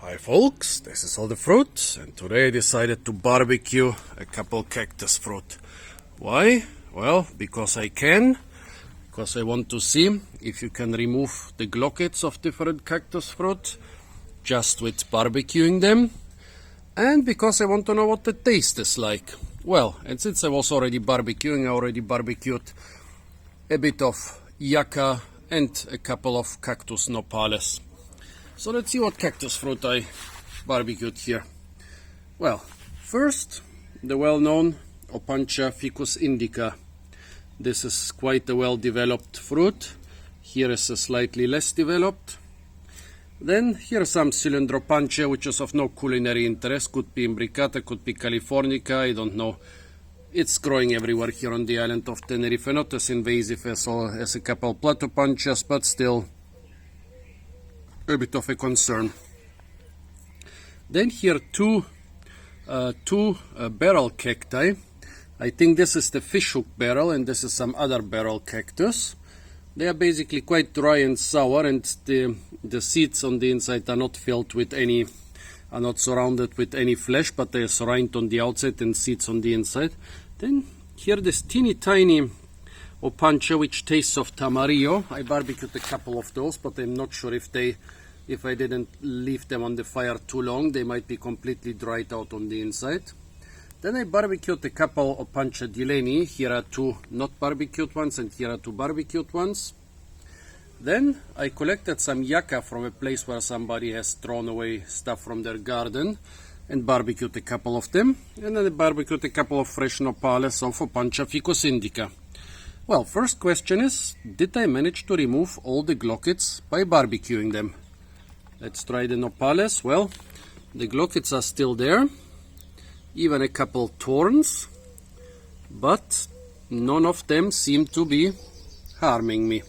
Hi folks, this is all the fruit, and today I decided to barbecue a couple cactus fruit. Why? Well, because I can, because I want to see if you can remove the glockets of different cactus fruit just with barbecuing them, and because I want to know what the taste is like. Well, and since I was already barbecuing, I already barbecued a bit of Yucca and a couple of cactus nopales. So let's see what cactus fruit I barbecued here. Well, first, the well-known Opuntia ficus-indica. This is quite a well-developed fruit. Here is a slightly less developed. Then here are some Cylindropuntia, which is of no culinary interest. Could be imbricata, could be californica, I don't know. It's growing everywhere here on the island of Tenerife. Not as invasive as a couple Platopuntias, but still a bit of a concern. Then here two barrel cacti. I think this is the fishhook barrel and this is some other barrel cactus. They are basically quite dry and sour, and the seeds on the inside are not filled with any, are not surrounded with any flesh, but they are surrounded on the outside and seeds on the inside. Then here this teeny tiny Opuntia, which tastes of tamarillo. I barbecued a couple of those, but I'm not sure if I didn't leave them on the fire too long, they might be completely dried out on the inside. Then I barbecued a couple of Opuntia dillenii. Here are two not barbecued ones, and here are two barbecued ones. Then I collected some Yucca from a place where somebody has thrown away stuff from their garden, and barbecued a couple of them. And then I barbecued a couple of fresh nopales of Opuntia ficus-indica. Well, first question is, did I manage to remove all the glockets by barbecuing them? Let's try the nopales. Well, the glockets are still there, even a couple thorns, but none of them seem to be harming me.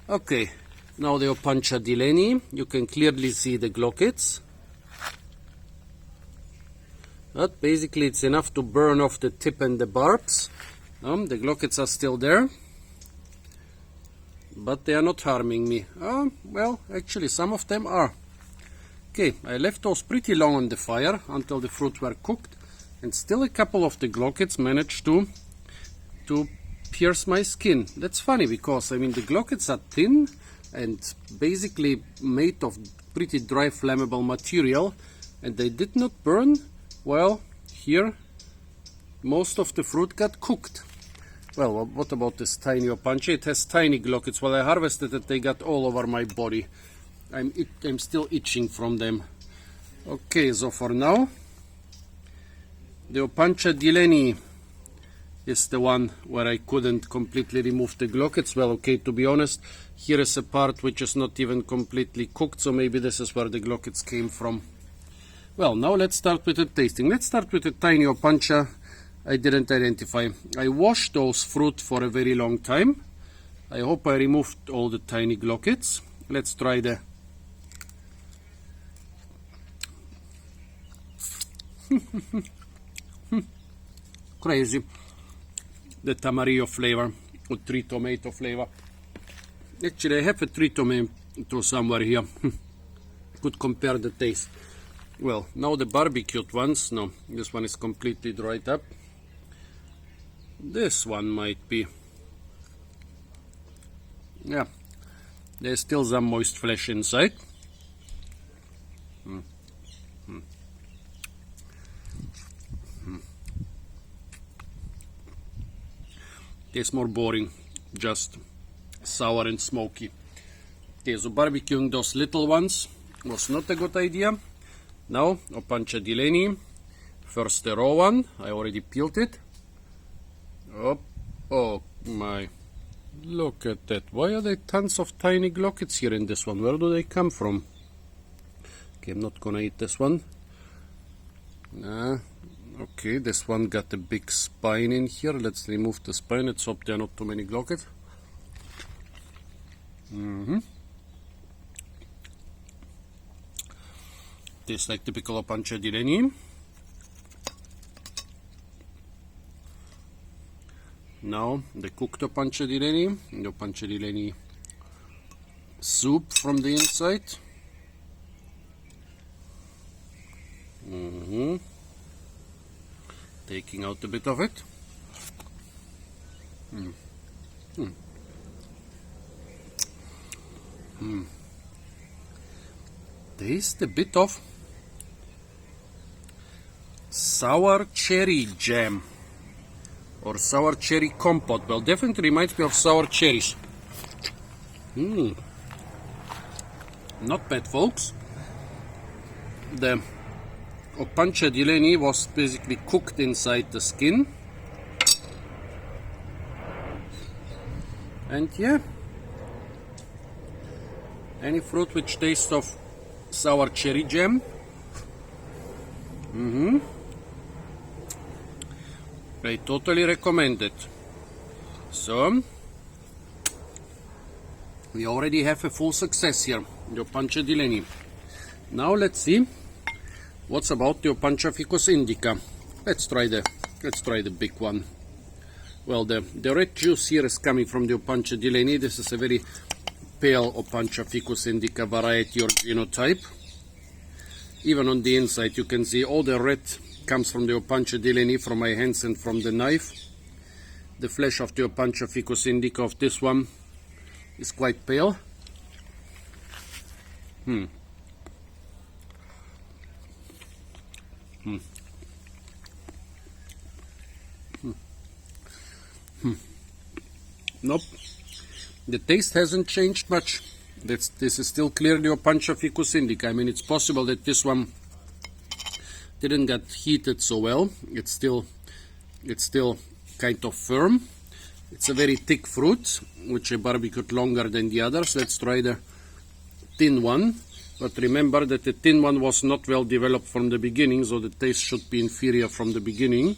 Okay, now the Opuntia dillenii, you can clearly see the glockets, but basically it's enough to burn off the tip and the barbs. The glockets are still there, but they are not harming me. Well, actually some of them are. Okay, I left those pretty long on the fire until the fruit were cooked, and still a couple of the glockets managed to pierce my skin. That's funny, because I mean the glockets are thin and basically made of pretty dry flammable material, and they did not burn. Well, here most of the fruit got cooked. Well, what about this tiny Opuntia? It has tiny glockets. Well, I harvested it, they got all over my body. I'm still itching from them. Okay, so for now, the Opuntia dillenii is the one where I couldn't completely remove the glockets. Well, okay, to be honest, here is a part which is not even completely cooked, so maybe this is where the glockets came from. Well, now let's start with the tasting. Let's start with the tiny Opuntia I didn't identify. I washed those fruit for a very long time. I hope I removed all the tiny glockets. Let's try the crazy, the tamarillo flavor or tree tomato flavor. Actually, I have a tree tomato somewhere here. Could compare the taste. Well, now the barbecued ones. No, this one is completely dried up. This one might be. Yeah, there's still some moist flesh inside. Tastes more boring, just sour and smoky. Okay, so barbecuing those little ones was not a good idea. Now, Opuntia dillenii. First the raw one, I already peeled it. Oh my, look at that. Why are there tons of tiny glockets here in this one? Where do they come from? Okay, I'm not gonna eat this one. Okay, this one got a big spine in here. Let's remove the spine. Let's hope there are not too many glockets. Tastes like typical Opuntia dillenii. Now the cooked Opuntia dillenii, the Opuntia dillenii soup from the inside. Taking out a bit of it. Taste a bit of sour cherry jam or sour cherry compote. Well, definitely reminds me of sour cherries. Not bad, folks. The Opuntia dillenii was basically cooked inside the skin. And yeah, any fruit which tastes of sour cherry jam. I totally recommend it. So, we already have a full success here, the Opuntia dillenii. Now let's see what's about the Opuntia ficus-indica. Let's try the big one. Well, the red juice here is coming from the Opuntia dillenii. This is a very pale Opuntia ficus-indica variety or genotype. Even on the inside you can see all the red comes from the Opuntia dillenii, from my hands and from the knife. The flesh of the Opuntia ficus-indica of this one is quite pale. Nope, the taste hasn't changed much. This is still clearly Opuntia ficus-indica. I mean, it's possible that this one didn't get heated so well. It's still kind of firm. It's a very thick fruit, which I barbecued longer than the others. Let's try the thin one. But remember that the thin one was not well developed from the beginning, so the taste should be inferior from the beginning.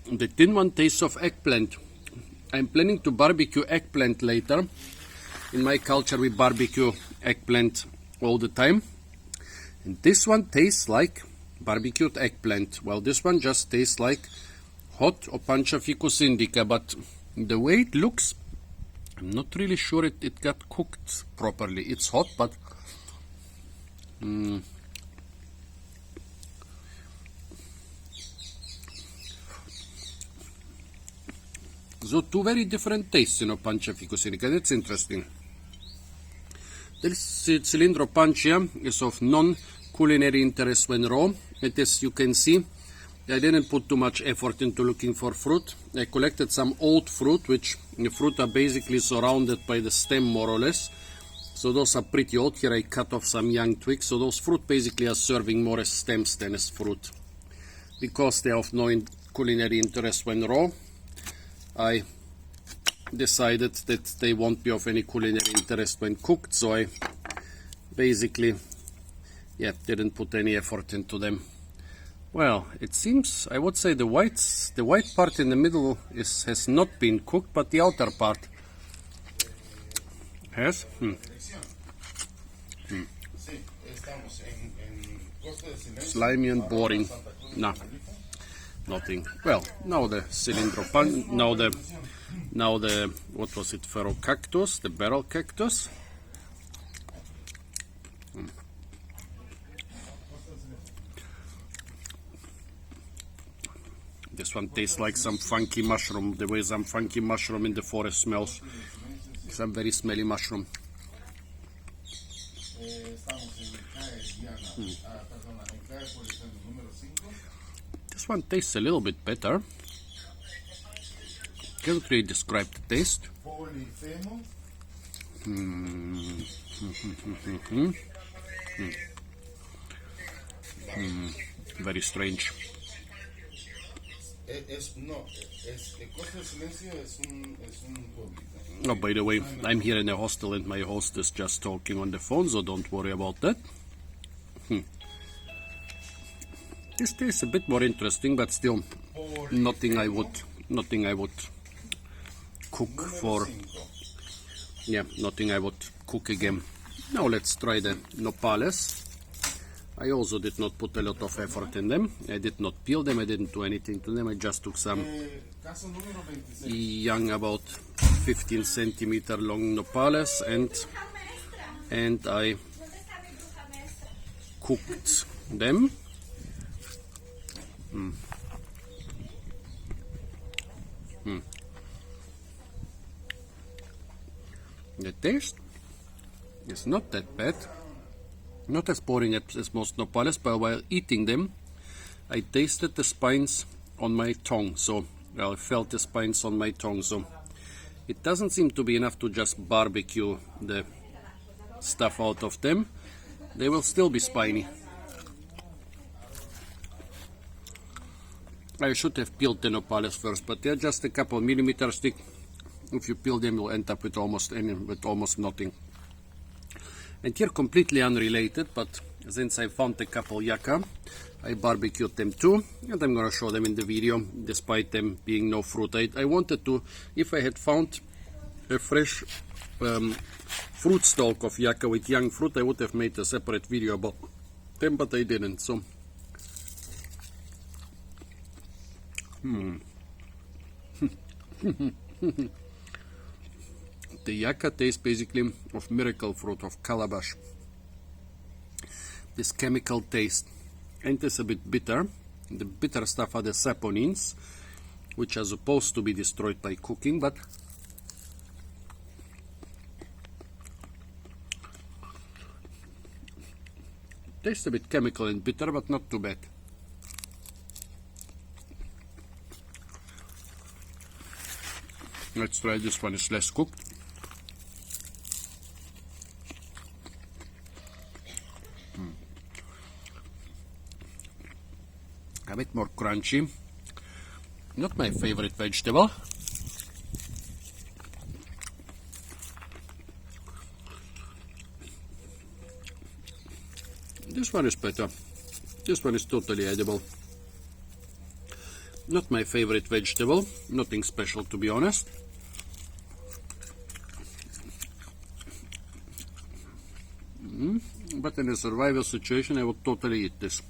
The thin one tastes of eggplant. I'm planning to barbecue eggplant later. In my culture we barbecue eggplant all the time. And this one tastes like barbecued eggplant. Well, this one just tastes like hot Opuntia ficus-indica, but the way it looks, I'm not really sure it got cooked properly. It's hot, but so two very different tastes in Opuntia ficus-indica. That's interesting. This Cylindro Opuntia is of non-culinary interest when raw. And as you can see, I didn't put too much effort into looking for fruit. I collected some old fruit, which the fruit are basically surrounded by the stem more or less. So those are pretty old. Here I cut off some young twigs. So those fruit basically are serving more as stems than as fruit. Because they are of no culinary interest when raw, I decided that they won't be of any culinary interest when cooked, so I basically didn't put any effort into them. Well, it seems, I would say the white part in the middle has not been cooked, but the outer part has. Slimy and boring. Nah. Nothing. Well, now the Cylindro now the what was it? Ferrocactus, the barrel cactus. This one tastes like some funky mushroom, the way some funky mushroom in the forest smells. Some very smelly mushroom. This one tastes a little bit better. Can't really describe the taste. Very strange. Oh, by the way, I'm here in a hostel and my host is just talking on the phone, so don't worry about that. This tastes a bit more interesting, but still nothing I would cook for. Yeah, nothing I would cook again. Now let's try the nopales. I also did not put a lot of effort in them. I did not peel them, I didn't do anything to them. I just took some young, about 15 centimeter long nopales, and I cooked them. The taste is not that bad, not as boring as most nopales, but while eating them I tasted the spines on my tongue, so I felt the spines on my tongue, so it doesn't seem to be enough to just barbecue the stuff out of them. They will still be spiny. I should have peeled the nopales first, but they're just a couple millimeters thick. If you peel them, you'll end up with almost nothing. And here, completely unrelated, but since I found a couple yucca, I barbecued them too, and I'm gonna show them in the video, despite them being no fruit. I wanted to, if I had found a fresh fruit stalk of yucca with young fruit, I would have made a separate video about them, but I didn't. So the yucca tastes basically of miracle fruit, of calabash. This chemical taste, and it's a bit bitter. The bitter stuff are the saponins, which are supposed to be destroyed by cooking, but tastes a bit chemical and bitter, but not too bad. Let's try this one, it's less cooked. A bit more crunchy. Not my favorite vegetable. This one is better. This one is totally edible. Not my favorite vegetable. Nothing special, to be honest. But in a survival situation, I would totally eat this.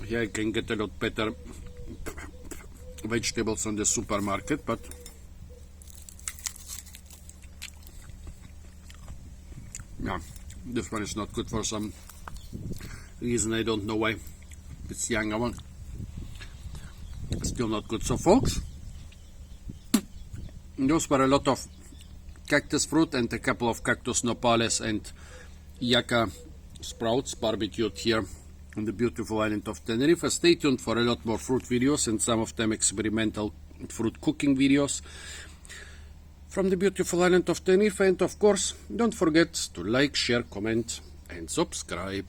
Here I can get a lot better vegetables on the supermarket, but yeah, this one is not good for some reason. I don't know why. It's younger one. Still not good. So folks, those were a lot of cactus fruit and a couple of cactus nopales and yucca sprouts barbecued here on the beautiful island of Tenerife. Stay tuned for a lot more fruit videos, and some of them experimental fruit cooking videos from the beautiful island of Tenerife. And of course, don't forget to like, share, comment and subscribe.